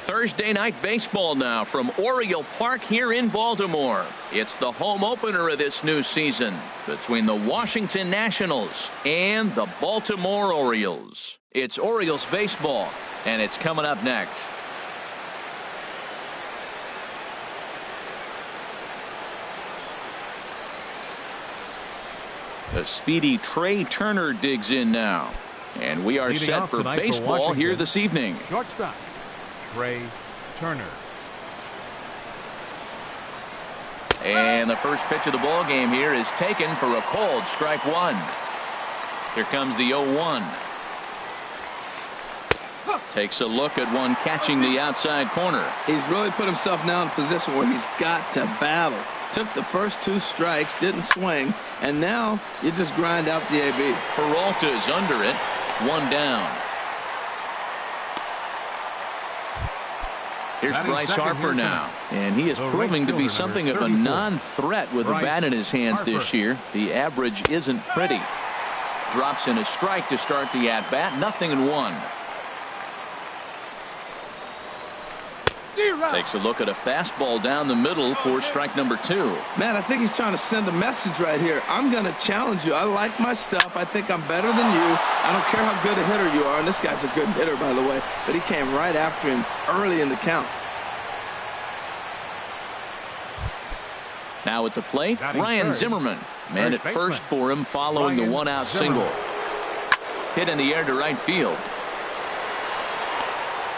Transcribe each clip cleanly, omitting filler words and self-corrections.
Thursday night baseball now from Oriole Park here in Baltimore. It's the home opener of this new season between the Washington Nationals and the Baltimore Orioles. It's Orioles baseball, and it's coming up next. The speedy Trey Turner digs in now. And we are set for baseball here this evening. Shortstop, Trey Turner. And the first pitch of the ball game here is taken for a called strike one. Here comes the 0-1. Takes a look at one catching the outside corner. He's really put himself now in a position where he's got to battle. Took the first 2 strikes, didn't swing, and now you just grind out the AB. Peralta is under it. 1 down. Here's Bryce Harper now, and he is proving to be something of a non-threat with the bat in his hands this year. The average isn't pretty. Drops in a strike to start the at-bat. 0-1. Takes a look at a fastball down the middle for strike number 2. Man, I think he's trying to send a message right here. I'm going to challenge you. I like my stuff. I think I'm better than you. I don't care how good a hitter you are. And this guy's a good hitter, by the way. But he came right after him early in the count. Now at the plate, Ryan Zimmerman. Man at first for him following the 1-out single. Hit in the air to right field.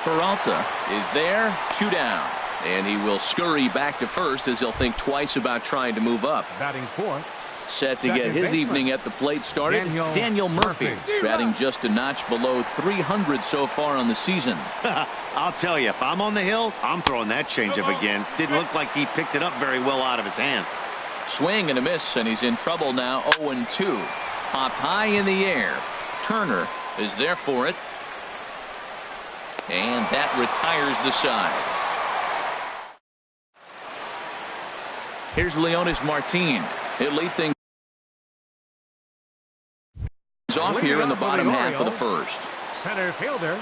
Peralta is there, 2 down. And he will scurry back to first as he'll think twice about trying to move up. Batting fourth. Set to get his evening at the plate started, Daniel Murphy. Batting just a notch below 300 so far on the season. I'll tell you, if I'm on the hill, I'm throwing that changeup again. Didn't look like he picked it up very well out of his hand. Swing and a miss, and he's in trouble now. 0-2. Popped high in the air. Turner is there for it. And that retires the side. Here's Leonis Martin. He'll lead things off here in the bottom half of the first. Center fielder,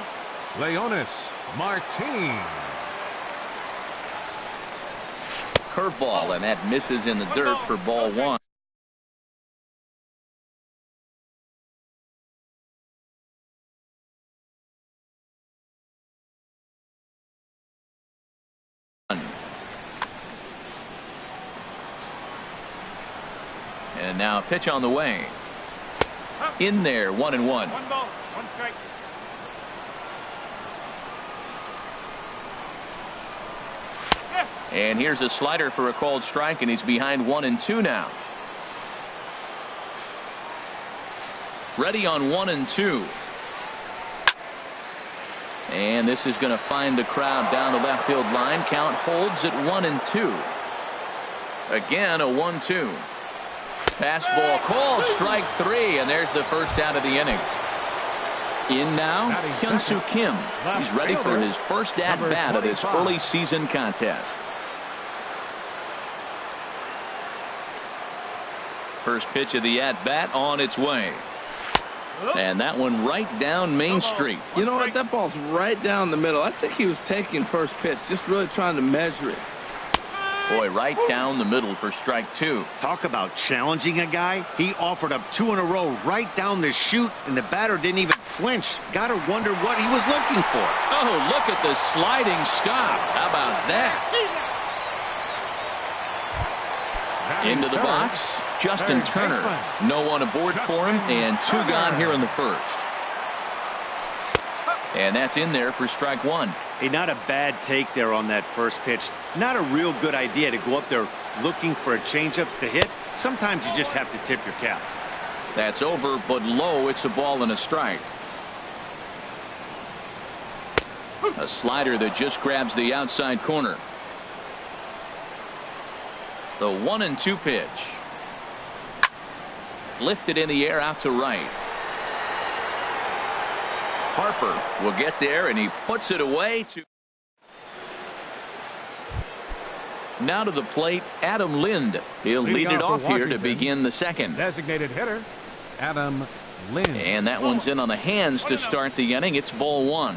Leonis Martin. Curveball, and that misses in the dirt for ball 1. And now a pitch on the way. In there, 1-1. 1 ball, 1 strike. And here's a slider for a called strike, and he's behind 1-2 now. Ready on 1-2. And this is going to find the crowd down the left field line. Count holds at 1-2. Again, a 1-2. Fastball called, strike 3, and there's the first out of the inning. In now, Hyun-Soo Kim. He's ready for his first at-bat of this early season contest. First pitch of the at-bat on its way. And that one right down Main Street. You know what? That ball's right down the middle. I think he was taking first pitch, just really trying to measure it. Boy, right down the middle for strike 2. Talk about challenging a guy. He offered up 2 in a row right down the chute, and the batter didn't even flinch. Gotta wonder what he was looking for. Oh, look at the sliding stop. How about that? Into the box, Justin Turner. No one aboard for him, and 2 gone here in the first. And that's in there for strike 1. Hey, not a bad take there on that first pitch. Not a real good idea to go up there looking for a changeup to hit. Sometimes you just have to tip your cap. That's over, but low. It's a ball and a strike. A slider that just grabs the outside corner. The 1-2 pitch. Lifted in the air out to right. Harper will get there, and he puts it away. Now to the plate, Adam Lind. He'll lead it off here to begin the second. Designated hitter, Adam Lind. And that one's in on the hands to start the inning. It's ball 1.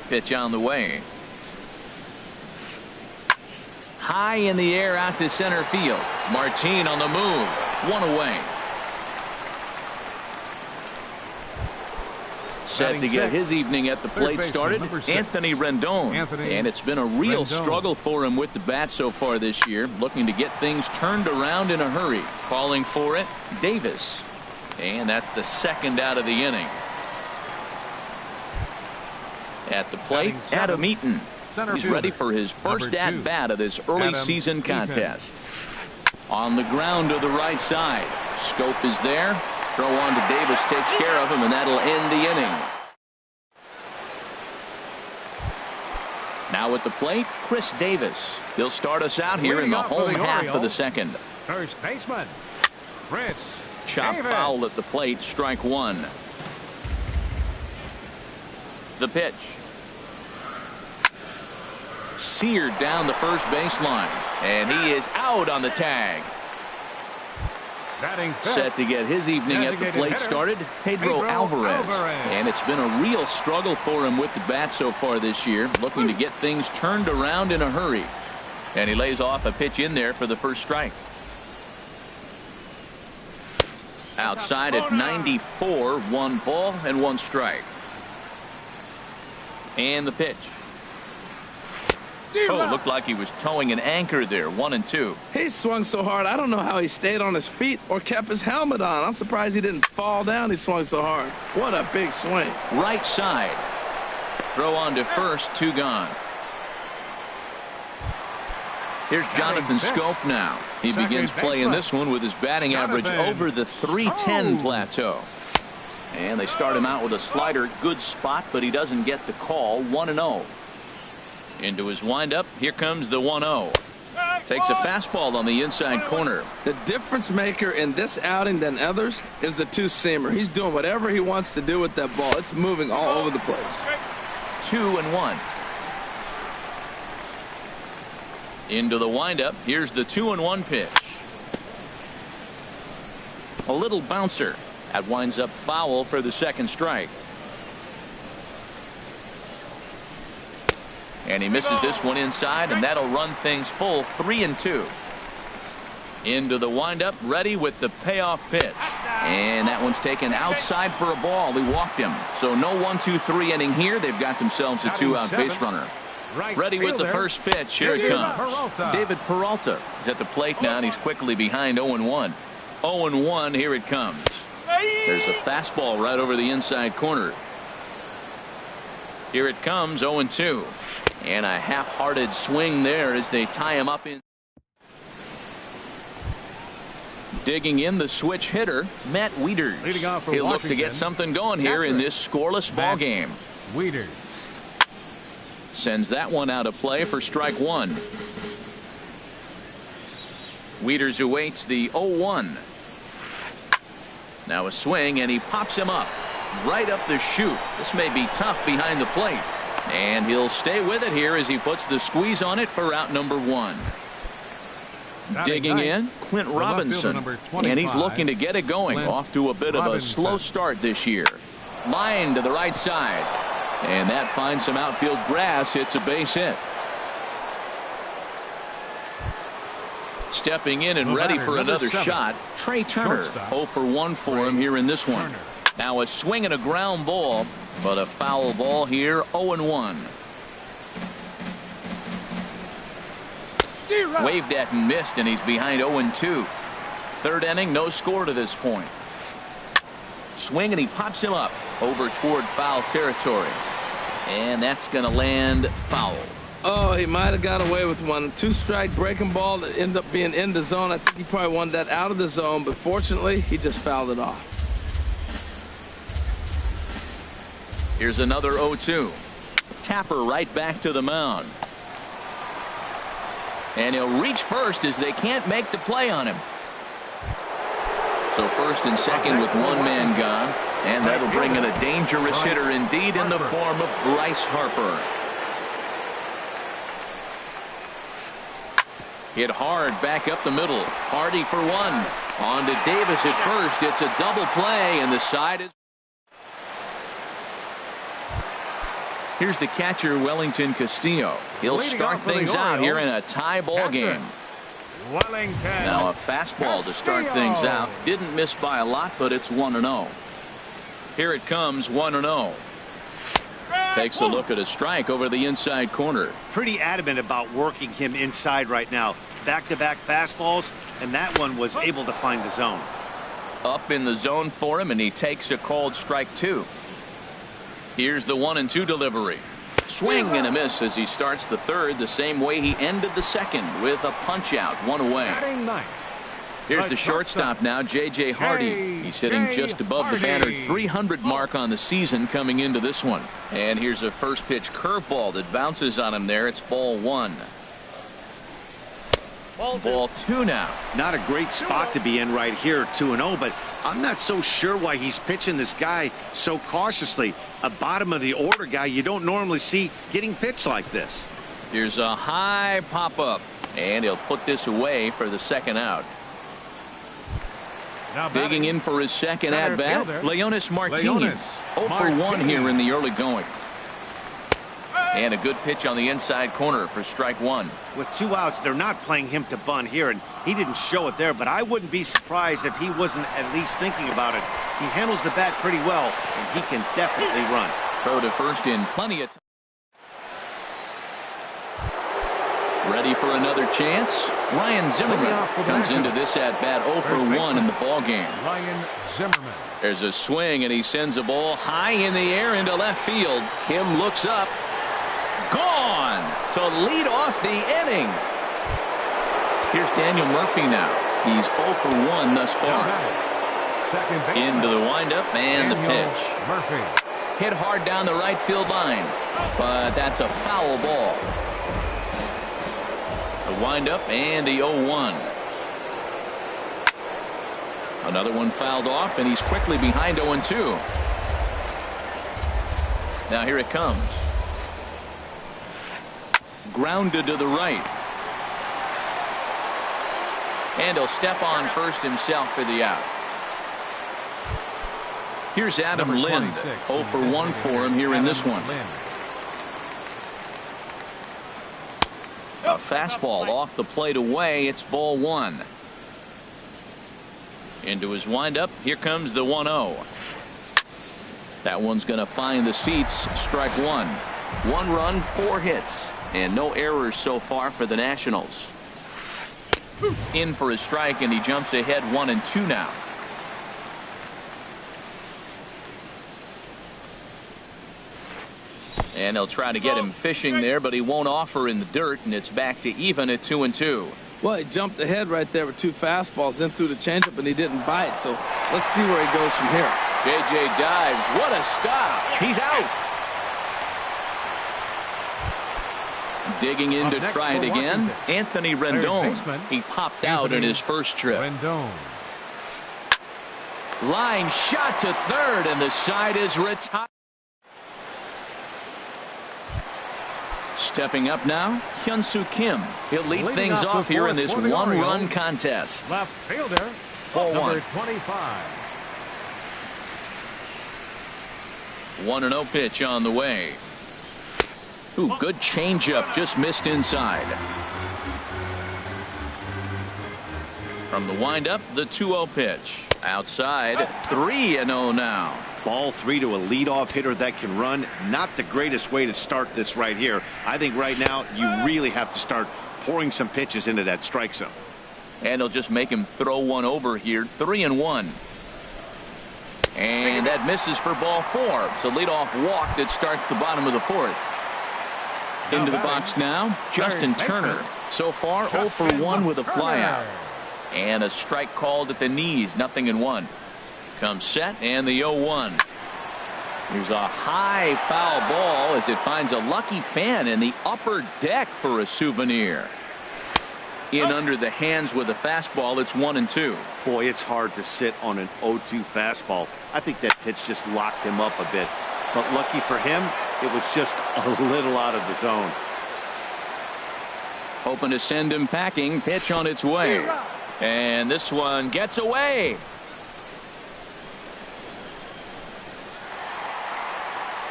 Pitch on the way. High in the air out to center field. Martin on the move. One away. Set to get his evening at the plate started, Anthony Rendon. And it's been a real struggle for him with the bat so far this year, looking to get things turned around in a hurry. Calling for it, Davis. And that's the second out of the inning. At the plate, Adam Eaton. He's ready for his first at-bat of this early season contest. On the ground to the right side. Scope is there. Throw on to Davis takes care of him, and that'll end the inning. Now at the plate, Chris Davis. He'll start us out here in the home half of the second. First baseman, Chris Chop Davis. foul at the plate, strike one. The pitch. Seared down the first baseline, and he is out on the tag. Set to get his evening at the plate started, Pedro Alvarez. And it's been a real struggle for him with the bat so far this year, looking to get things turned around in a hurry. And he lays off a pitch in there for the first strike. Outside at 94, 1 ball and 1 strike. And the pitch. Oh, looked like he was towing an anchor there. 1-2. He swung so hard, I don't know how he stayed on his feet or kept his helmet on. I'm surprised he didn't fall down. He swung so hard. What a big swing. Right side. Throw on to first, 2 gone. Here's Jonathan Scope now. He begins playing this one with his batting average over the 310 plateau. And they start him out with a slider. Good spot, but he doesn't get the call. 1-0. Into his windup. Here comes the 1-0. Takes a fastball on the inside corner. The difference maker in this outing than others is the two-seamer. He's doing whatever he wants to do with that ball. It's moving all over the place. 2-1. Into the windup. Here's the 2-1 pitch. A little bouncer. That winds up foul for the second strike. And he misses this one inside, and that'll run things full. 3-2. Into the windup, ready with the payoff pitch. And that one's taken outside for a ball. He walked him. So no 1-2-3 inning here. They've got themselves a 2-out base runner. Ready with the first pitch. Here it comes. David Peralta is at the plate now, and he's quickly behind 0-1. 0-1, here it comes. There's a fastball right over the inside corner. Here it comes, 0-2. And a half-hearted swing there as they tie him up in. Digging in the switch hitter, Matt Wieters. He'll look to get something going here in this scoreless ball game. Wieters sends that one out of play for strike one. Wieters awaits the 0-1. Now a swing, and he pops him up right up the chute. This may be tough behind the plate. And he'll stay with it here as he puts the squeeze on it for out number 1. Digging in, Clint Robinson. And he's looking to get it going. Off to a bit of a slow start this year. Line to the right side. And that finds some outfield grass. It's a base hit. Stepping in and ready for another shot, Trey Turner. 0 for 1 for him here in this one. Now a swing and a ground ball, but a foul ball here. 0-1. Waved at and missed, and he's behind 0-2. Third inning, no score to this point. Swing, and he pops him up over toward foul territory. And that's going to land foul. Oh, he might have got away with one. 2-strike breaking ball that ended up being in the zone. I think he probably wanted that out of the zone, but fortunately, he just fouled it off. Here's another 0-2. Tapper right back to the mound. And he'll reach first as they can't make the play on him. So first and second with one man gone. And that'll bring in a dangerous hitter indeed in the form of Bryce Harper. Hit hard back up the middle. Hardy for 1. On to Davis at first. It's a double play, and the side is. Here's the catcher, Wellington Castillo. He'll Leading start off for the things out here in Orioles, a tie ball catcher, game. Wellington. Now a fastball to start things out. Didn't miss by a lot, but it's 1-0. Here it comes, 1-0. Takes a look at a strike over the inside corner. Pretty adamant about working him inside right now. Back-to-back fastballs, and that one was able to find the zone. Up in the zone for him, and he takes a called strike 2. Here's the 1-2 delivery. Swing and a miss as he starts the third the same way he ended the second with a punch out, 1 away. Here's the shortstop now, J.J. Hardy. He's hitting just above the banner 300 mark on the season coming into this one. And here's a first pitch curveball that bounces on him there. It's ball 1. Ball 2 now. Not a great spot to be in right here, 2-0, but I'm not so sure why he's pitching this guy so cautiously. A bottom of the order guy you don't normally see getting pitched like this. Here's a high pop-up, and he'll put this away for the second out. Digging in for his second at-bat, Leonis Martinez. 0 for 1 here in the early going. And a good pitch on the inside corner for strike 1. With 2 outs, they're not playing him to bunt here, and he didn't show it there, but I wouldn't be surprised if he wasn't at least thinking about it. He handles the bat pretty well, and he can definitely run. Throw to first in plenty of time. Ready for another chance. Ryan Zimmerman comes into this at-bat 0 for 1 in the ballgame. Ryan Zimmerman. There's a swing, and he sends a ball high in the air into left field. Kim looks up. Gone to lead off the inning. Here's Daniel Murphy now. He's 0 for 1 thus far. Into the windup and the pitch. Murphy. Hit hard down the right field line, but that's a foul ball. The windup and the 0-1. Another one fouled off, and he's quickly behind 0-2. Now here it comes. Grounded to the right. And he'll step on first himself for the out. Here's Adam Lind. 0 for 1 for him here in this one. A fastball off the plate away. It's ball 1. Into his windup. Here comes the 1-0. That one's going to find the seats. Strike 1. 1 run, 4 hits. And no errors so far for the Nationals. In for a strike, and he jumps ahead 1-2 now. And they'll try to get him fishing there, but he won't offer in the dirt, and it's back to even at 2-2. Well, he jumped ahead right there with 2 fastballs, then threw the changeup, and he didn't bite. So let's see where he goes from here. J.J. dives. What a stop. He's out. Digging in to try it again. Anthony Rendon. He popped out in his first trip. Line shot to third, and the side is retired. Stepping up now, Hyun-Soo Kim. He'll lead things off here in this one-run contest. Left fielder, ball 1. 25. 1-0 pitch on the way. Ooh, good changeup, just missed inside. From the windup, the 2-0 pitch. Outside, 3-0 now. Ball 3 to a leadoff hitter that can run. Not the greatest way to start this right here. I think right now you really have to start pouring some pitches into that strike zone. And he'll just make him throw one over here. 3-1. And that misses for ball 4. It's a leadoff walk that starts the bottom of the 4th. Into the box now, Justin Turner. So far, 0 for 1 with a flyout. And a strike called at the knees, 0-1. Comes set, and the 0-1. Here's a high foul ball as it finds a lucky fan in the upper deck for a souvenir. In under the hands with a fastball, it's 1-2. Boy, it's hard to sit on an 0-2 fastball. I think that pitch just locked him up a bit. But lucky for him, it was just a little out of the zone. Hoping to send him packing. Pitch on its way. And this one gets away.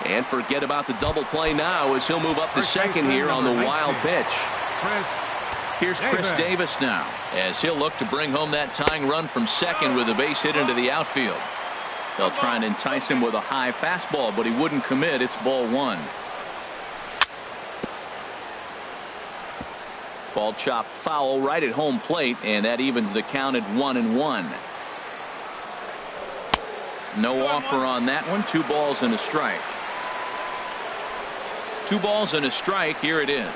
And forget about the double play now as he'll move up to second here on the wild pitch. Here's Chris Davis now as he'll look to bring home that tying run from second with a base hit into the outfield. They'll try and entice him with a high fastball, but he wouldn't commit. It's ball one. Ball chopped foul right at home plate, and that evens the count at 1-1. No offer on that one. 2 balls and a strike. 2 balls and a strike. Here it is.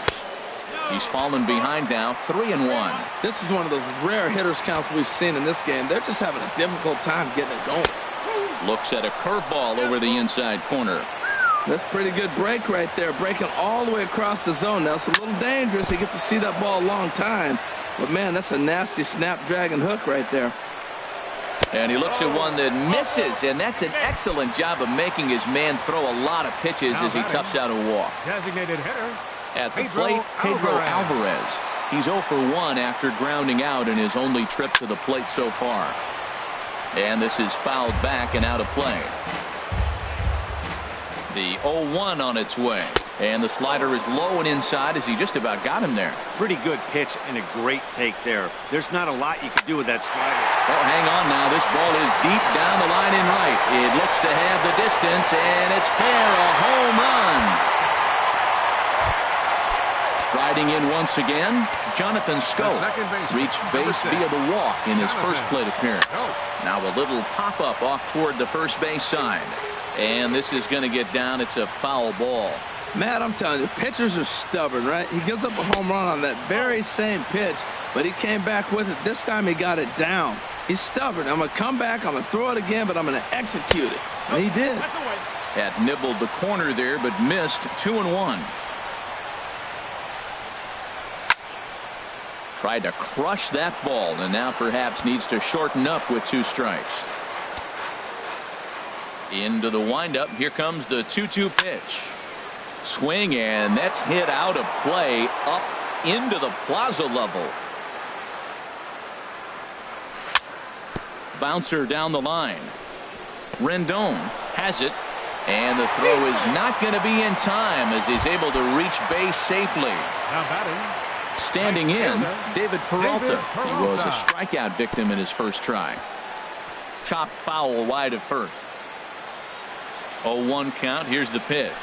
He's fallen behind now, 3-1. This is one of those rare hitters counts we've seen in this game. They're just having a difficult time getting it going. Looks at a curveball over the inside corner. That's a pretty good break right there, breaking all the way across the zone. Now it's a little dangerous. He gets to see that ball a long time. But, man, that's a nasty snapdragon hook right there. And he looks at one that misses, and that's an excellent job of making his man throw a lot of pitches as he toughs out a walk. Designated hitter. At the plate, Pedro Alvarez. He's 0 for 1 after grounding out in his only trip to the plate so far. And this is fouled back and out of play. The 0-1 on its way. And the slider is low and inside as he just about got him there. Pretty good pitch and a great take there. There's not a lot you can do with that slider. Oh, hang on now. This ball is deep down the line in right. It looks to have the distance, and it's fair. A home run. Riding in once again, Jonathan Schoop reached base via the walk in his first plate appearance. Now a little pop-up off toward the first base side. And this is going to get down. It's a foul ball. Matt, I'm telling you, pitchers are stubborn, right? He gives up a home run on that very same pitch, but he came back with it. This time he got it down. He's stubborn. I'm going to come back, I'm going to throw it again, but I'm going to execute it. And he did. Had nibbled the corner there, but missed. 2-1. Tried to crush that ball, and now perhaps needs to shorten up with 2 strikes. Into the windup. Here comes the 2-2 pitch. Swing, and that's hit out of play up into the plaza level. Bouncer down the line. Rendon has it, and the throw is not going to be in time as he's able to reach base safely. Standing in, David Peralta. He was a strikeout victim in his first try. Chopped foul wide of first. 0-1 count. Here's the pitch.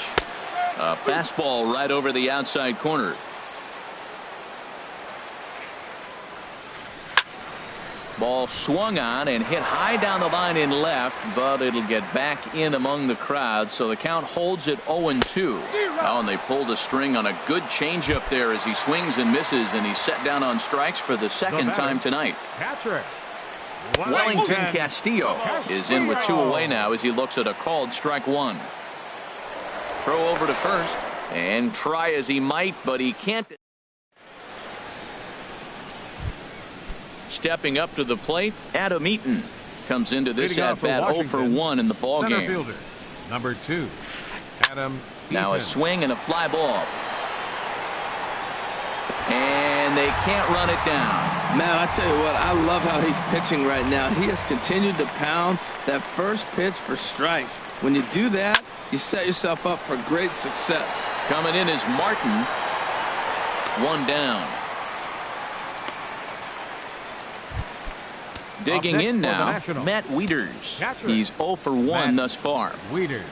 A fastball right over the outside corner. Ball swung on and hit high down the line in left, but it'll get back in among the crowd, so the count holds at 0-2. Oh, and they pulled a string on a good changeup there as he swings and misses, and he's set down on strikes for the second time tonight. Wellington Castillo is in with 2 away now as he looks at a called strike 1. Throw over to first, and try as he might, but he can't. Stepping up to the plate, Adam Eaton comes into this at-bat 0 for 1 in the ball game. Fielder, number 2, Adam Eaton. Now a swing and a fly ball. And they can't run it down. Man, I tell you what, I love how he's pitching right now. He has continued to pound that first pitch for strikes. When you do that, you set yourself up for great success. Coming in is Martin. 1 down. Digging in now, Matt Wieters. He's 0 for 1 thus far. Wieters.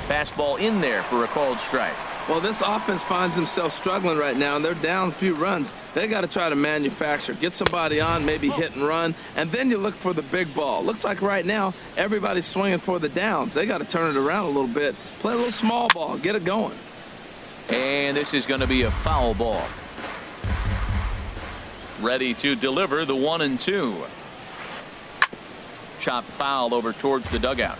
Fastball in there for a called strike. Well, this offense finds themselves struggling right now, and they're down a few runs. They got to try to manufacture, get somebody on, maybe hit and run, and then you look for the big ball. Looks like right now everybody's swinging for the downs. They got to turn it around a little bit, play a little small ball, get it going. And this is going to be a foul ball. Ready to deliver the 1-2. Chop foul over towards the dugout.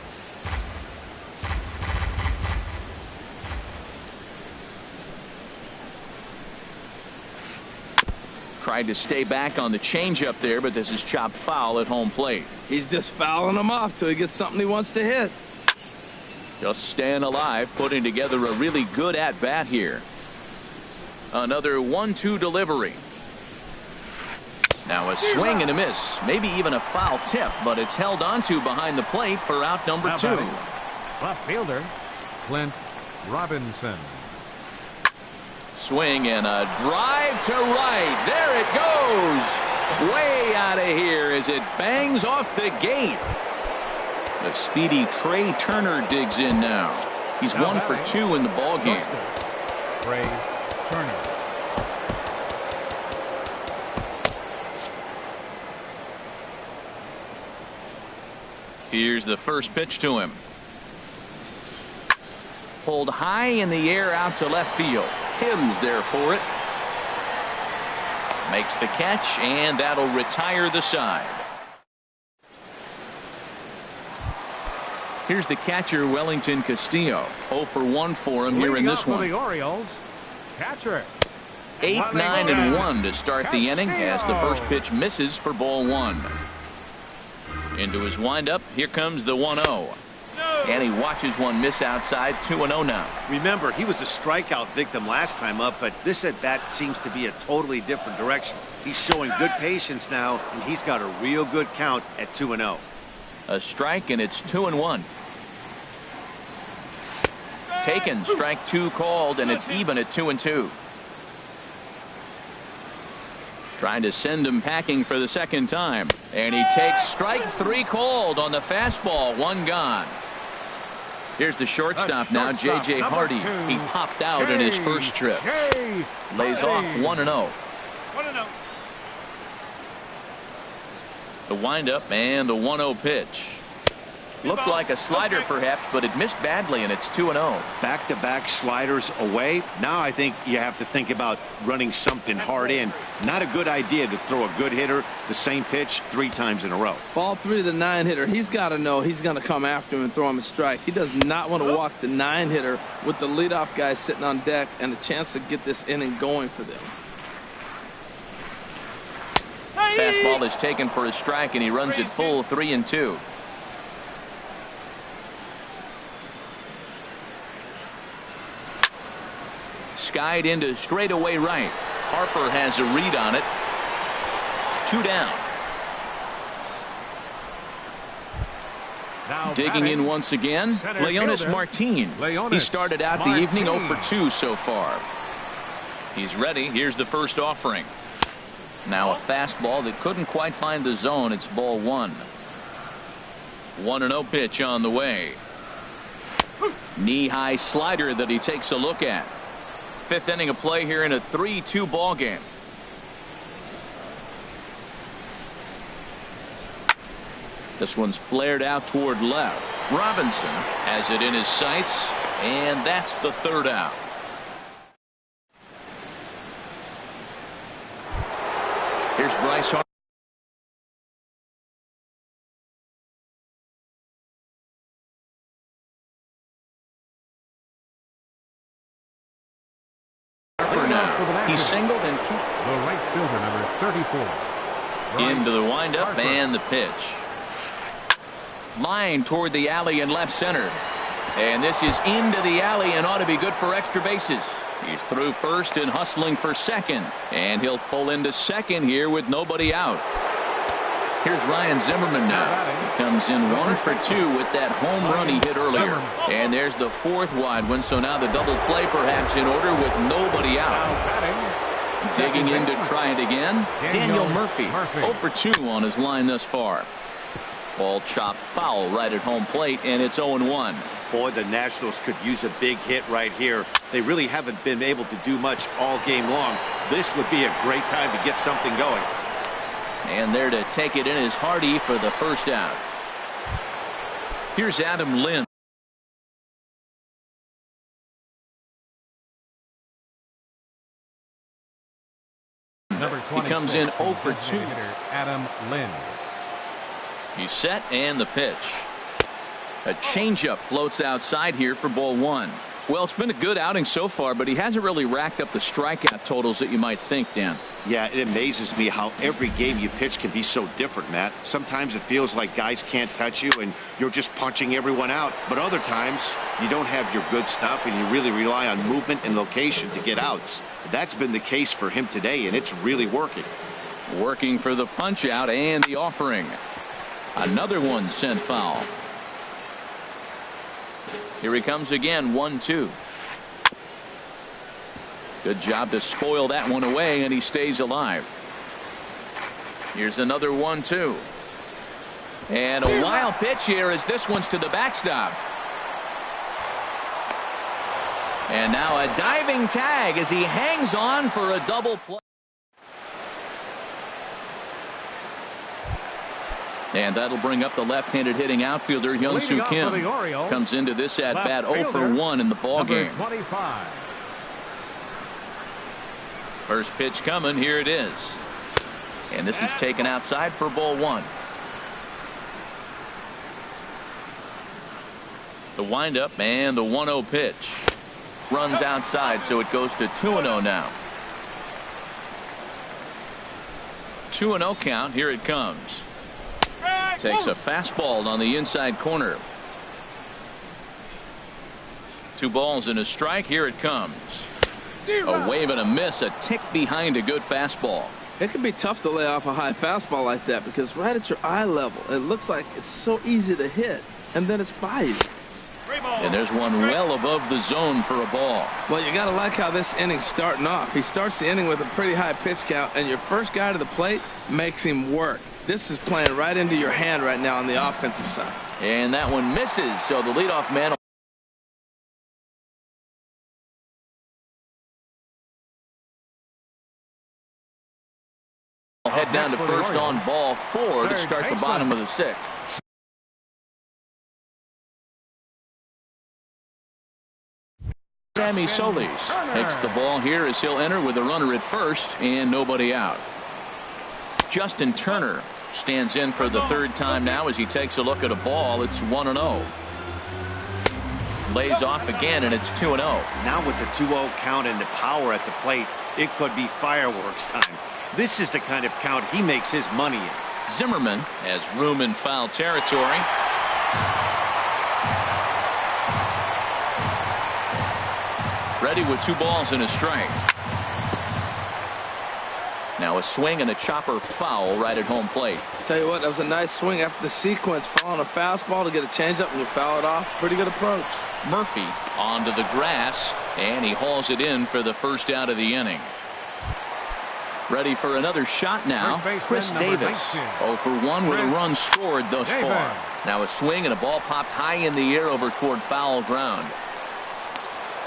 Tried to stay back on the changeup there, but this is chopped foul at home plate. He's just fouling them off till he gets something he wants to hit. Just staying alive, putting together a really good at-bat here. Another 1-2 delivery. Now a swing and a miss, maybe even a foul tip, but it's held onto behind the plate for out number 2. Left fielder, Clint Robinson. Swing and a drive to right. There it goes. Way out of here as it bangs off the gate. The speedy Trey Turner digs in now. He's 1 for 2 in the ball game. Trey Turner. Here's the first pitch to him. Pulled high in the air out to left field. Tim's there for it. Makes the catch, and that'll retire the side. Here's the catcher, Wellington Castillo. 0 for 1 for him here in this one. The Orioles, catcher. 8, 9, and 1 to start the inning as the first pitch misses for ball 1. Into his windup. Here comes the 1-0. And he watches one miss outside. 2-0 now. Remember, he was a strikeout victim last time up, but this at bat seems to be a totally different direction. He's showing good patience now, and he's got a real good count at 2-0. A strike, and it's 2-1. Taken, strike 2 called, and it's even at 2-2. Trying to send him packing for the second time. And he takes strike 3 called on the fastball. 1 gone. Here's the shortstop now, J.J. Hardy. He popped out in his first trip. Lays off 1-0. The windup and the 1-0 pitch. Looked like a slider perhaps, but it missed badly, and it's 2-0. Back-to-back sliders away. Now I think you have to think about running something hard in. Not a good idea to throw a good hitter the same pitch 3 times in a row. Ball 3 to the 9-hitter. He's got to know he's going to come after him and throw him a strike. He does not want to walk the 9-hitter with the leadoff guy sitting on deck and a chance to get this inning going for them. Fastball is taken for a strike, and he runs it full 3-2. Skied into straightaway right. Harper has a read on it. 2 down. Now digging in once again, Leonis Martin. He started out the evening 0 for 2 so far. He's ready. Here's the first offering. Now a fastball that couldn't quite find the zone. It's ball 1. 1-0 pitch on the way. Knee-high slider that he takes a look at. 5th inning of play here in a 3-2 ball game. This one's flared out toward left. Robinson has it in his sights, and that's the 3rd out. Here's Bryce Harper. He singled and the right fielder, number 34. Into the windup and the pitch. Line toward the alley in left center. And this is into the alley and ought to be good for extra bases. He's through first and hustling for second. And he'll pull into second here with nobody out. Here's Ryan Zimmerman now. He comes in 1 for 2 with that home run he hit earlier. And there's the 4th wide one. So now the double play perhaps in order with nobody out. Digging in to try it again. Daniel Murphy. 0 for 2 on his line thus far. Ball chopped foul right at home plate, and it's 0-1. Boy, the Nationals could use a big hit right here. They really haven't been able to do much all game long. This would be a great time to get something going. And there to take it in is Hardy for the first out. Here's Adam Lynn. He comes in 0 for 2. Adam Lynn. He's set, and the pitch. A changeup floats outside here for ball 1. Well, it's been a good outing so far, but he hasn't really racked up the strikeout totals that you might think, Dan. Yeah, it amazes me how every game you pitch can be so different, Matt. Sometimes it feels like guys can't touch you and you're just punching everyone out. But other times you don't have your good stuff and you really rely on movement and location to get outs. That's been the case for him today, and it's really working. Working for the punch out and the offering. Another one sent foul. Here he comes again, 1-2. Good job to spoil that one away, and he stays alive. Here's another 1-2. And a wild pitch here as this one's to the backstop. And now a diving tag as he hangs on for a double play. And that'll bring up the left-handed hitting outfielder Hyun-Soo Kim. Comes into this at bat 0 for 1 in the ball game. 25. First pitch coming. Here it is. And this is taken outside for ball 1. The windup and the 1-0 pitch. Runs outside, so it goes to 2-0 now. 2-0 count. Here it comes. Takes a fastball on the inside corner. 2 balls and a strike. Here it comes. A wave and a miss, a tick behind a good fastball. It can be tough to lay off a high fastball like that because right at your eye level, it looks like it's so easy to hit, and then it's by you. And there's one well above the zone for a ball. Well, you got to like how this inning's starting off. He starts the inning with a pretty high pitch count, and your first guy to the plate makes him work. This is playing right into your hand right now on the offensive side. And that one misses, so the leadoff man will head down to first on ball 4 to start the bottom of the 6th. Sammy Solis takes the ball here as he'll enter with a runner at first and nobody out. Justin Turner stands in for the 3rd time now as he takes a look at a ball. It's 1-0. Lays off again, and it's 2-0. Now with the 2-0 count and the power at the plate, it could be fireworks time. This is the kind of count he makes his money in. Zimmerman has room in foul territory. Ready with 2 balls and a strike. Now a swing and a chopper foul right at home plate. Tell you what, that was a nice swing after the sequence. Following a fastball to get a changeup and you foul it off. Pretty good approach. Murphy onto the grass, and he hauls it in for the first out of the inning. Ready for another shot now. Chris Davis 0 for 1 with a run scored thus far. Now a swing and a ball popped high in the air over toward foul ground.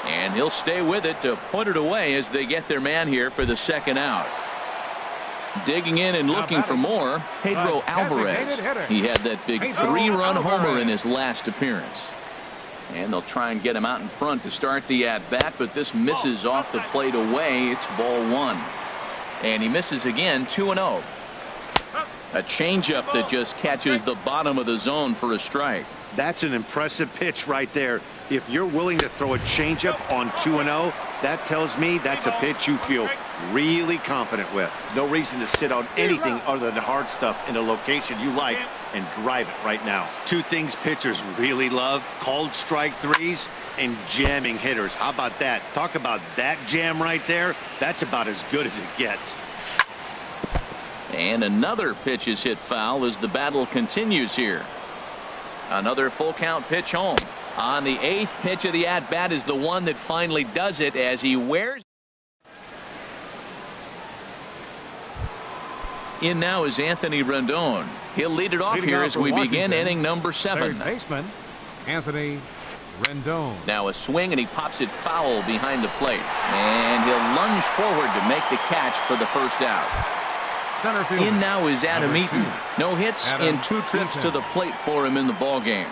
And he'll stay with it to put it away as they get their man here for the 2nd out. Digging in and looking for more, Pedro Alvarez. He had that big 3-run homer in his last appearance. And they'll try and get him out in front to start the at-bat, but this misses off the plate away. It's ball 1. And he misses again, 2-0. A changeup that just catches the bottom of the zone for a strike. That's an impressive pitch right there. If you're willing to throw a changeup on 2-0, that tells me that's a pitch you feel really confident with. No reason to sit on anything other than hard stuff in a location you like and drive it right now. 2 things pitchers really love: called strike threes and jamming hitters. How about that? Talk about that jam right there. That's about as good as it gets. And another pitch is hit foul as the battle continues here. Another full count pitch home. On the 8th pitch of the at-bat is the one that finally does it as he wears. In now is Anthony Rendon. He'll lead it off here as we begin inning number 7. Third baseman Anthony Rendon. Now a swing and he pops it foul behind the plate. And he'll lunge forward to make the catch for the first out. Center fielder. In now is Adam Number 2. Eaton. No hits in 2 trips to the plate for him in the ball game.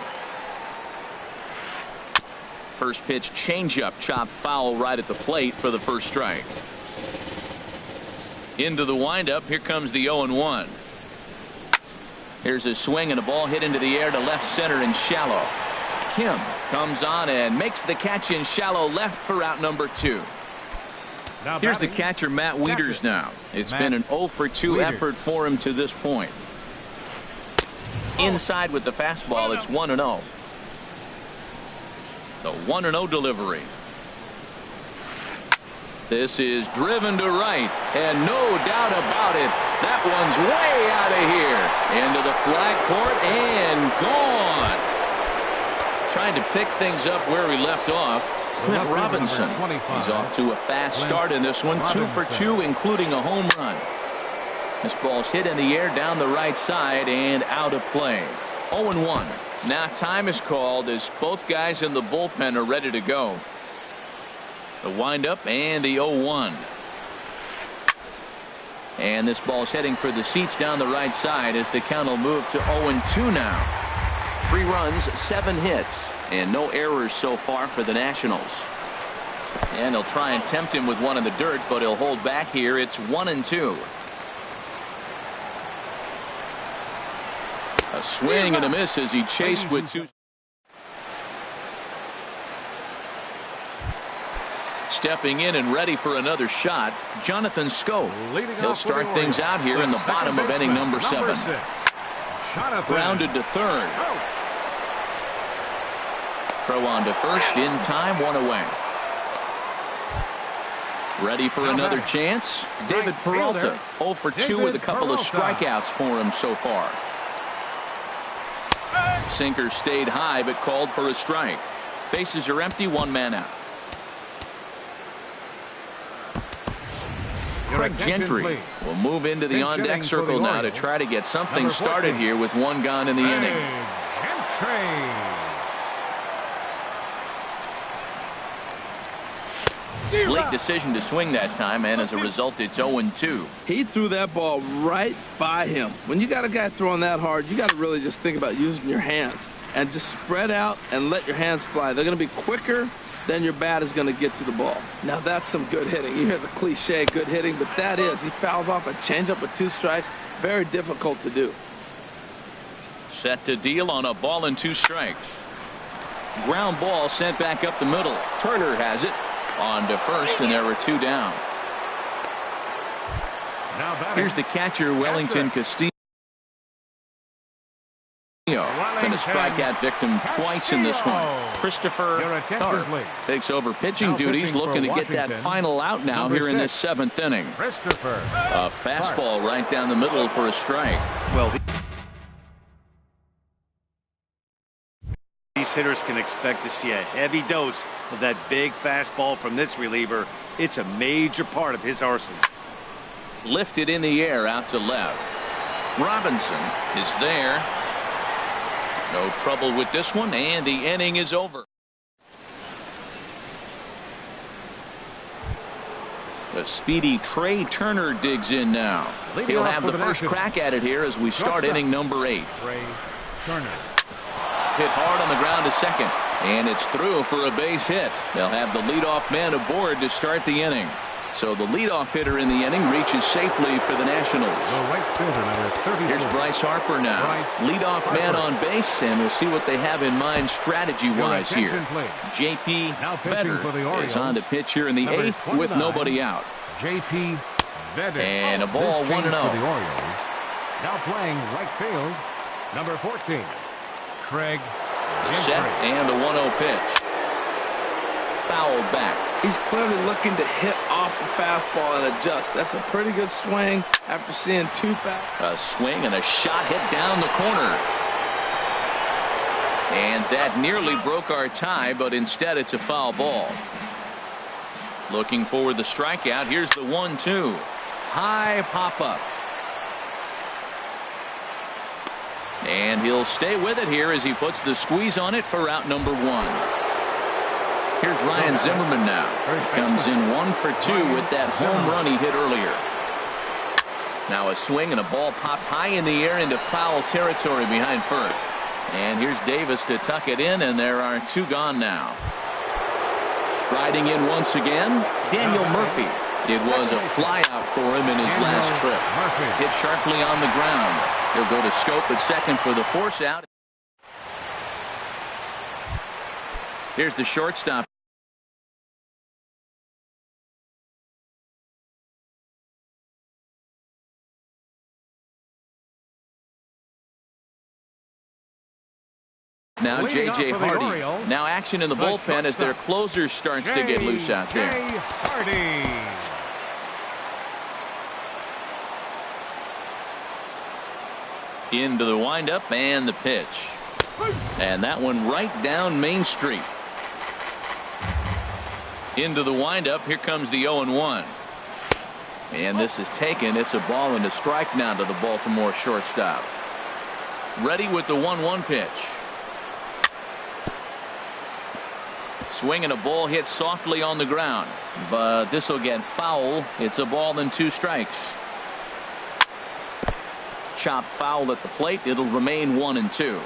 First pitch changeup chopped foul right at the plate for the first strike. Into the windup. Here comes the 0-1. Here's a swing and a ball hit into the air to left center and shallow. Kim comes on and makes the catch in shallow left for out number 2. Here's the catcher, Matt Wieters now. It's been an 0 for 2 effort for him to this point. Inside with the fastball, it's 1-0. The 1-0 delivery. This is driven to right, and no doubt about it, that one's way out of here. Into the flag court and gone. Trying to pick things up where he left off. Clint Robinson. He's off to a fast start in this one. 2 for 2, including a home run. This ball's hit in the air down the right side and out of play. 0-1. Now time is called as both guys in the bullpen are ready to go. The windup and the 0-1. And this ball's heading for the seats down the right side as the count will move to 0-2 now. 3 runs, 7 hits, and no errors so far for the Nationals. And they'll try and tempt him with one in the dirt, but he'll hold back here. It's 1-2. A swing and a miss as he chased with 2. Stepping in and ready for another shot, Jonathan Scope. He'll start things out here in the bottom of inning number 7. Grounded to third. Throw on to first in time, 1 away. Ready for another chance. David Peralta, 0 for 2 with a couple of strikeouts for him so far. Sinker stayed high but called for a strike. Bases are empty, 1 man out. Craig Gentry will move into the on-deck circle now to try to get something started here with 1 gone in the inning. Late decision to swing that time, and as a result, it's 0-2. He threw that ball right by him. When you got a guy throwing that hard, you got to really just think about using your hands and just spread out and let your hands fly. They're going to be quicker than your bat is going to get to the ball. Now that's some good hitting. You hear the cliche good hitting, but that is. He fouls off a changeup with 2 strikes. Very difficult to do. Set to deal on a ball and 2 strikes. Ground ball sent back up the middle. Turner has it. On to first, and there were 2 down. Here's the catcher, Wellington Castillo. Been a strikeout victim twice in this one. Christopher Tharp takes over pitching duties, looking to get that final out now here in this 7th inning. A fastball right down the middle for a strike. Well, these hitters can expect to see a heavy dose of that big fastball from this reliever. It's a major part of his arsenal. Lifted in the air out to left. Robinson is there. No trouble with this one, and the inning is over. The speedy Trey Turner digs in now. He'll have the first crack at it here as we start inning number 8. Trey Turner. Hit hard on the ground to second, and it's through for a base hit. They'll have the leadoff man aboard to start the inning. So the leadoff hitter in the inning reaches safely for the Nationals. The right fielder, number 34. Here's Bryce Harper now. Leadoff man on base, and we'll see what they have in mind strategy-wise here. J.P. Vedder is on to pitch here in the 8th with nobody out. J.P. Vedder. And a ball 1-0. For the Orioles. Now playing right field, number 14. Craig The set and a 1-0 pitch. Fouled back. He's clearly looking to hit off the fastball and adjust. That's a pretty good swing after seeing 2 fastballs. A swing and a shot hit down the corner. And that nearly broke our tie, but instead it's a foul ball. Looking for the strikeout. Here's the 1-2. High pop-up. And he'll stay with it here as he puts the squeeze on it for out number 1. Here's Ryan Zimmerman now. He comes in 1 for 2 with that home run he hit earlier. Now a swing and a ball popped high in the air into foul territory behind first. And here's Davis to tuck it in, and there are 2 gone now. Striding in once again, Daniel Murphy. It was a fly out for him in his last trip. Hit sharply on the ground. He'll go to Scope at second for the force out. Here's the shortstop. Now J.J. Hardy. Now action in the bullpen as their closer starts to get loose out there. Into the windup and the pitch. And that one right down Main Street. Into the windup. Here comes the 0-1. And this is taken. It's a ball and a strike now to the Baltimore shortstop. Ready with the 1-1 pitch. Swinging a ball hit softly on the ground, but this will get foul. It's a ball and 2 strikes. Chop foul at the plate. It'll remain 1-2.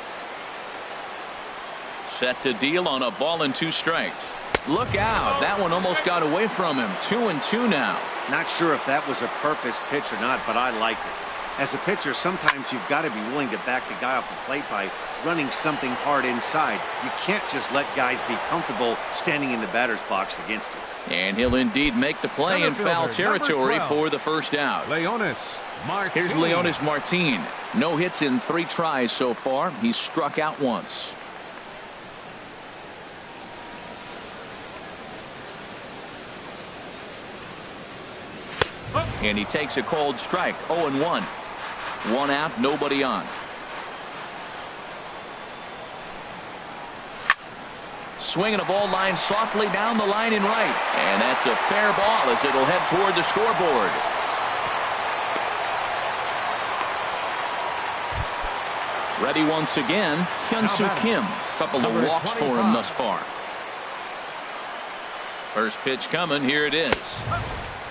Set to deal on a ball and 2 strikes. Look out. That one almost got away from him. 2-2 now. Not sure if that was a purpose pitch or not, but I like it. As a pitcher, sometimes you've got to be willing to back the guy off the plate by running something hard inside. You can't just let guys be comfortable standing in the batter's box against you. And he'll indeed make the play in foul territory for the first out. Here's Leonis Martin. No hits in 3 tries so far. He's struck out once. And he takes a cold strike. 0-1. 1 out, nobody on. Swinging a ball line softly down the line in right. And that's a fair ball as it'll head toward the scoreboard. Ready once again, Hyun-Soo Kim. Couple of walks for him thus far. First pitch coming. Here it is.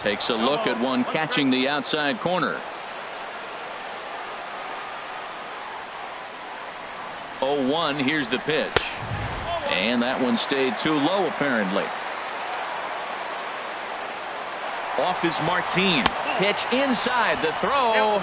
Takes a look at one catching the outside corner. 0-1. Here's the pitch. And that one stayed too low apparently. Off is Martin. Pitch inside. The throw.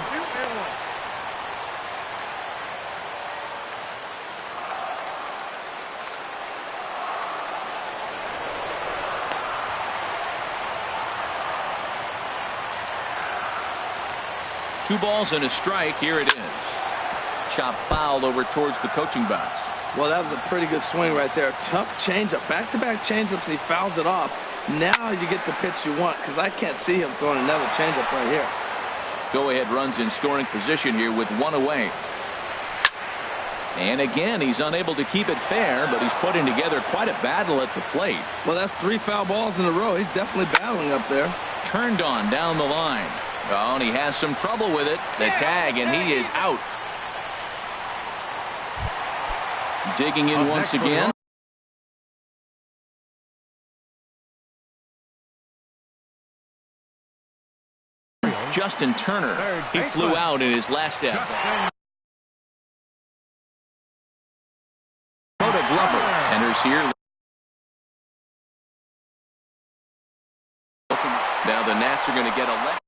Two balls and a strike. Here it is. Chop foul over towards the coaching box. Well, that was a pretty good swing right there. Tough changeup. Back-to-back changeups, and he fouls it off. Now you get the pitch you want, because I can't see him throwing another changeup right here. Go-ahead runs in scoring position here with 1 away. And again, he's unable to keep it fair, but he's putting together quite a battle at the plate. Well, that's 3 foul balls in a row. He's definitely battling up there. Turned on down the line. Oh, and he has some trouble with it. The tag, and he is out. Digging in once again. Justin Turner. He flew out in his last at-bat. Glover enters here. Now the Nats are going to get a left.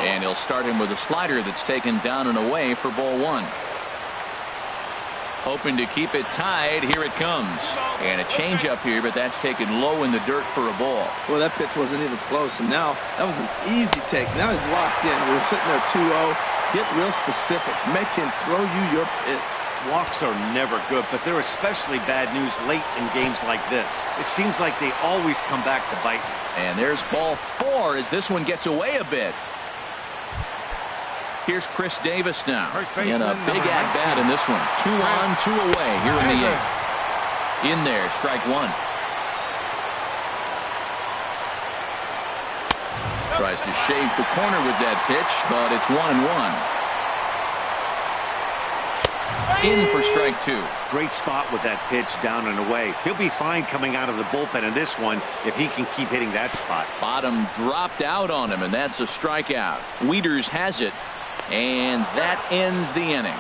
And he'll start him with a slider that's taken down and away for ball 1. Hoping to keep it tied. Here it comes. And a changeup here, but that's taken low in the dirt for a ball. Well, that pitch wasn't even close. And now that was an easy take. Now he's locked in. We're sitting there 2-0. Get real specific. Make him throw you your pitch. Walks are never good, but they're especially bad news late in games like this. It seems like they always come back to bite. And there's ball 4 as this one gets away a bit. Here's Chris Davis now in a big at-bat in this one. 2 on, 2 away here in the 8th. In there, strike 1. Tries to shave the corner with that pitch, but it's 1-1. In for strike 2. Great spot with that pitch down and away. He'll be fine coming out of the bullpen in this one if he can keep hitting that spot. Bottom dropped out on him, and that's a strikeout. Wieters has it. And that ends the inning.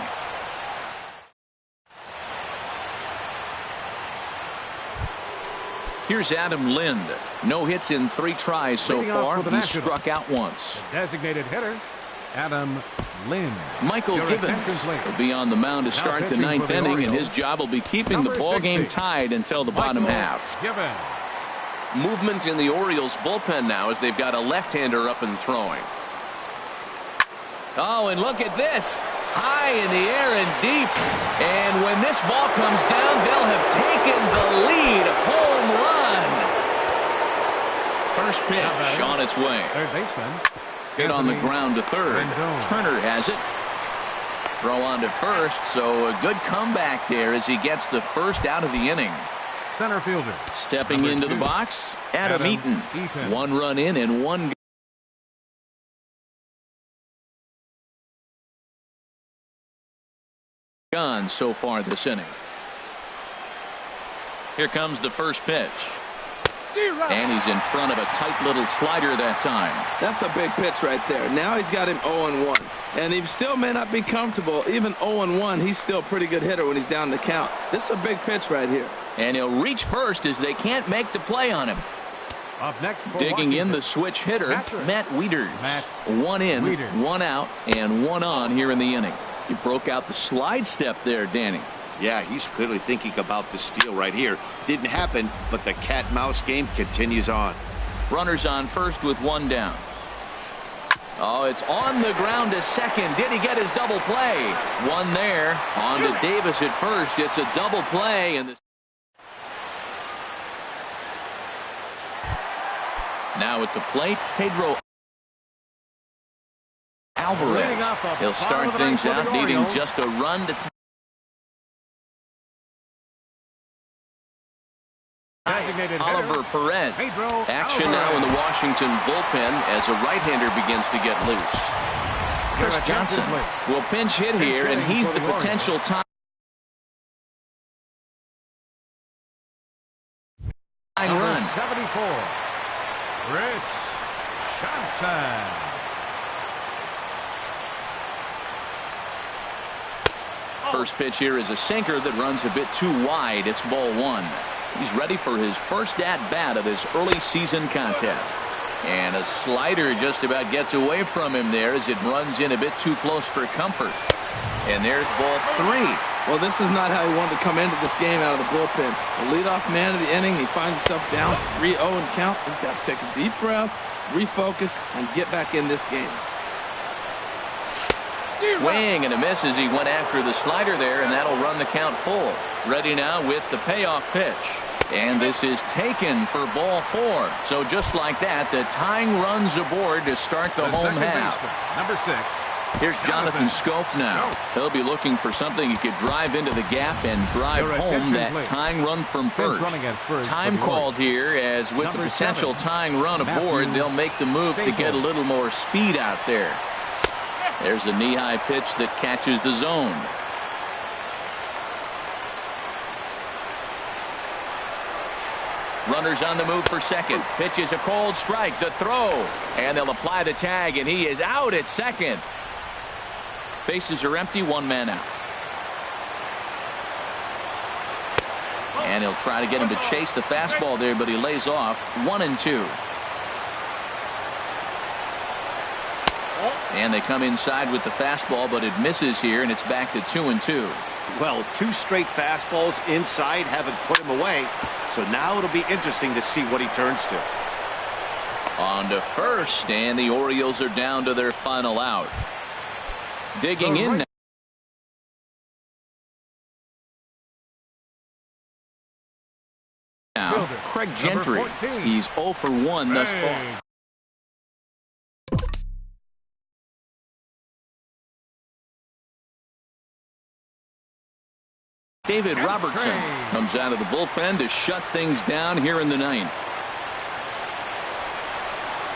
Here's Adam Lind. No hits in 3 tries so far. He's struck out once. Designated hitter, Adam Lind. Michael Gibbons will be on the mound to start the 9th inning, and his job will be keeping the ball game tied until the bottom half. Movement in the Orioles bullpen now as they've got a left-hander up and throwing. Oh, and look at this. high in the air and deep. And when this ball comes down, they'll have taken the lead. Home run. First pitch on its way. Third baseman. Hit on the ground to third. Turner has it. Throw on to first, so a good comeback there as he gets the first out of the inning. Center fielder. Stepping into the box, Adam Eaton. 1 run in and 1 gone so far this inning. Here comes the first pitch. And he's in front of a tight little slider that time. That's a big pitch right there. Now he's got him 0-1. And he still may not be comfortable. Even 0-1, he's still a pretty good hitter when he's down the count. This is a big pitch right here. And he'll reach first as they can't make the play on him. Up next for Digging Washington, in the switch hitter, Matt Wieters. 1 in, Wieters. 1 out, and 1 on here in the inning. He broke out the slide step there, Danny. Yeah, he's clearly thinking about the steal right here. Didn't happen, but the cat-mouse game continues on. Runners on first with 1 down. Oh, it's on the ground to second. Did he get his double play? 1 there. On to Davis at first. It's a double play. And now at the plate, Pedro Alvarez. He'll start things out needing just a run to Oliver Perez. Action now in the Washington bullpen as a right-hander begins to get loose. Chris Johnson will pinch hit here, and he's the potential tying run. 74. Chris Johnson. First pitch here is a sinker that runs a bit too wide. It's ball 1. He's ready for his first at-bat of this early season contest. And a slider just about gets away from him there as it runs in a bit too close for comfort. And there's ball 3. Well, this is not how he wanted to come into this game out of the bullpen. The leadoff man of the inning, he finds himself down 3-0 and count. He's got to take a deep breath, refocus, and get back in this game. Swing and a miss as he went after the slider there, and that'll run the count full. Ready now with the payoff pitch. And this is taken for ball 4. So just like that, the tying runs aboard to start the home half. Number 6. Here's Jonathan Scope now. He'll be looking for something he could drive into the gap and drive home that tying run from first. Time called here, as with the potential tying run aboard, they'll make the move to get a little more speed out there. There's a knee-high pitch that catches the zone. Runners on the move for second. Pitch is a cold strike. The throw. And they'll apply the tag, and he is out at second. Bases are empty. 1 man out. And he'll try to get him to chase the fastball there, but he lays off. 1-2. And they come inside with the fastball, but it misses here, and it's back to 2-2. Well, 2 straight fastballs inside haven't put him away. So now it'll be interesting to see what he turns to. On to first, and the Orioles are down to their final out. Digging in now, Craig Gentry. He's 0 for 1 thus far. David Robertson comes out of the bullpen to shut things down here in the 9th.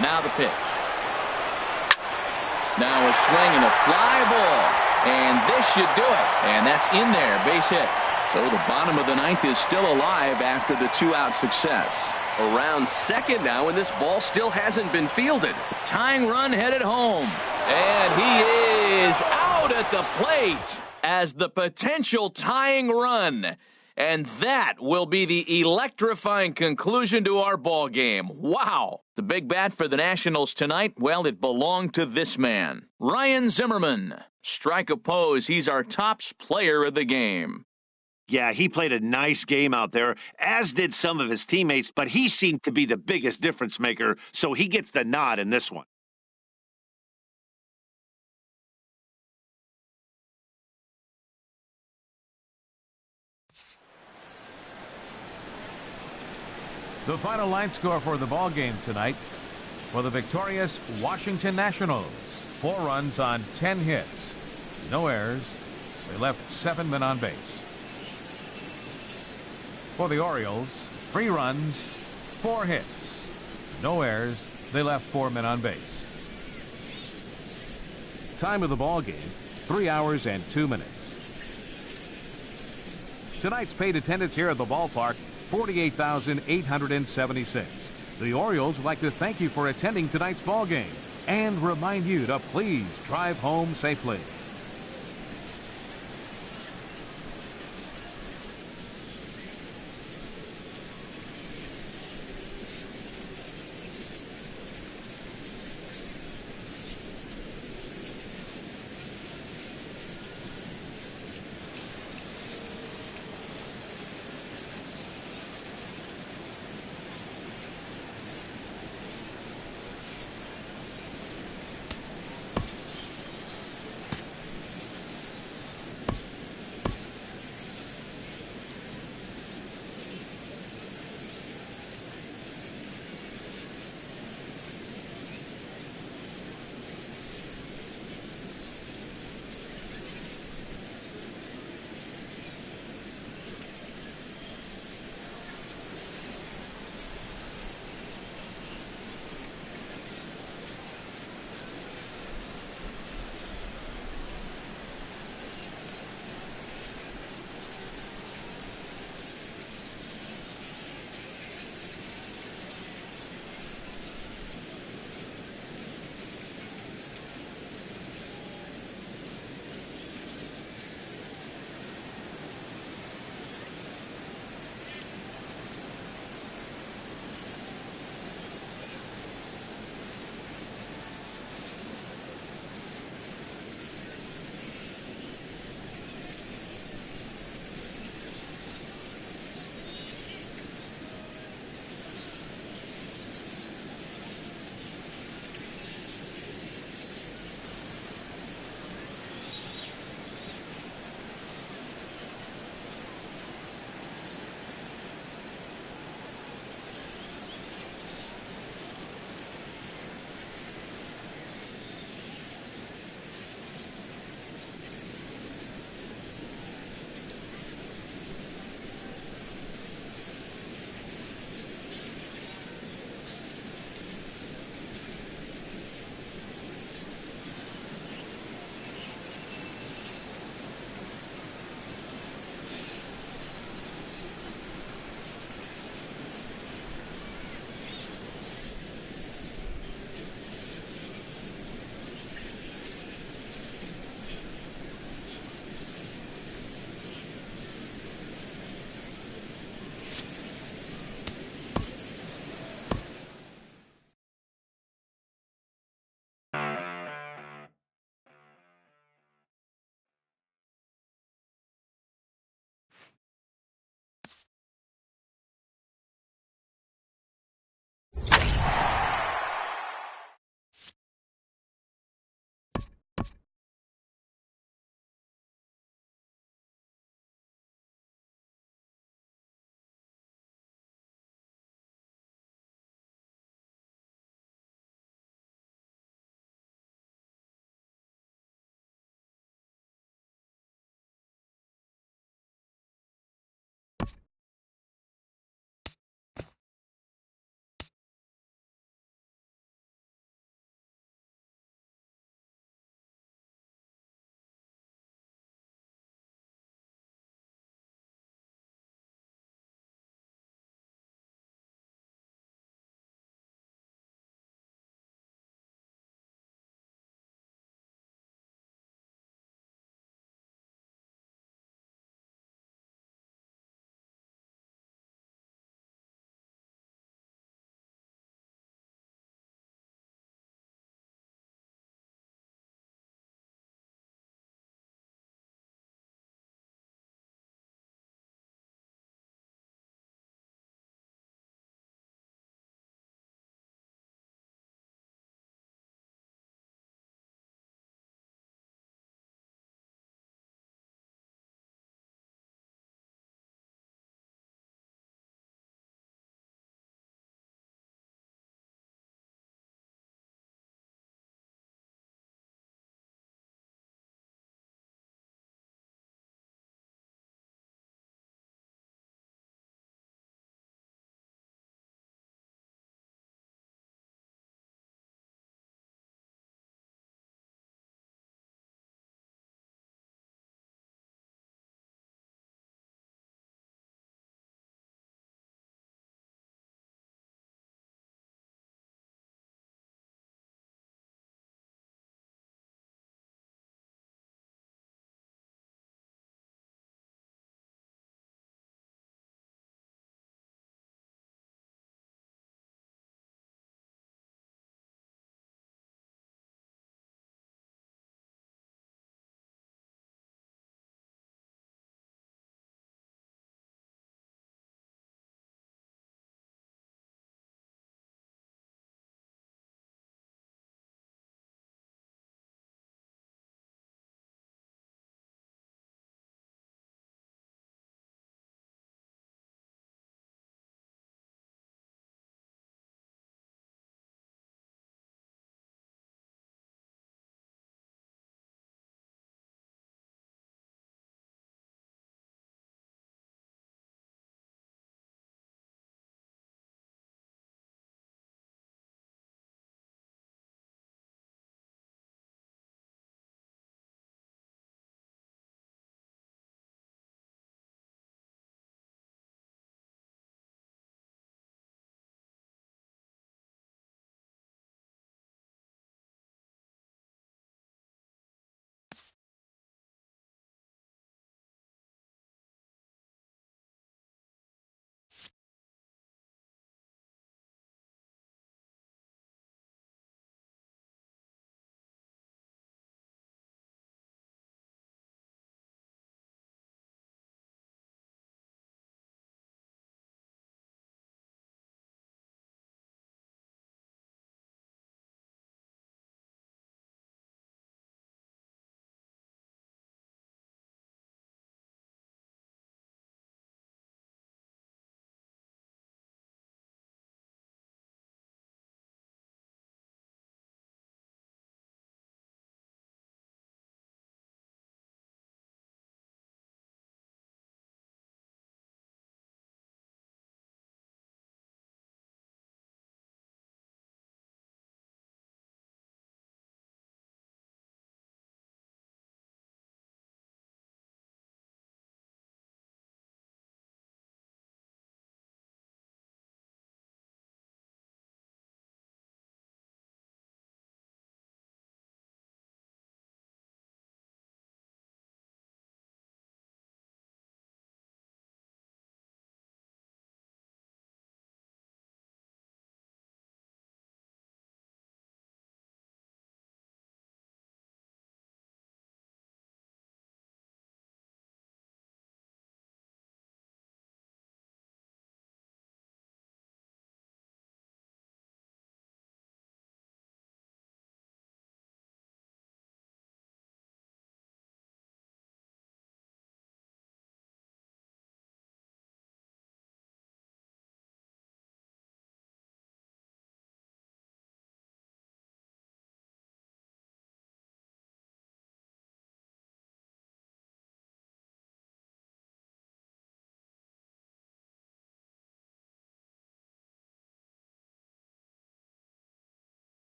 Now the pitch. Now a swing and a fly ball. And this should do it. And that's in there. Base hit. So the bottom of the 9th is still alive after the 2-out success. Around second now, and this ball still hasn't been fielded. Tying run headed home. And he is out at the plate as the potential tying run. And that will be the electrifying conclusion to our ball game. Wow. The big bat for the Nationals tonight, well, it belonged to this man, Ryan Zimmerman. Strike oppose. He's our tops player of the game. Yeah, he played a nice game out there, as did some of his teammates, but he seemed to be the biggest difference maker, so he gets the nod in this one. The final line score for the ball game tonight for the victorious Washington Nationals. 4 runs on 10 hits. No errors. They left 7 men on base. For the Orioles, 3 runs, 4 hits. No errors. They left 4 men on base. Time of the ball game, 3 hours and 2 minutes. Tonight's paid attendance here at the ballpark, 48,876. The Orioles would like to thank you for attending tonight's ball game and remind you to please drive home safely.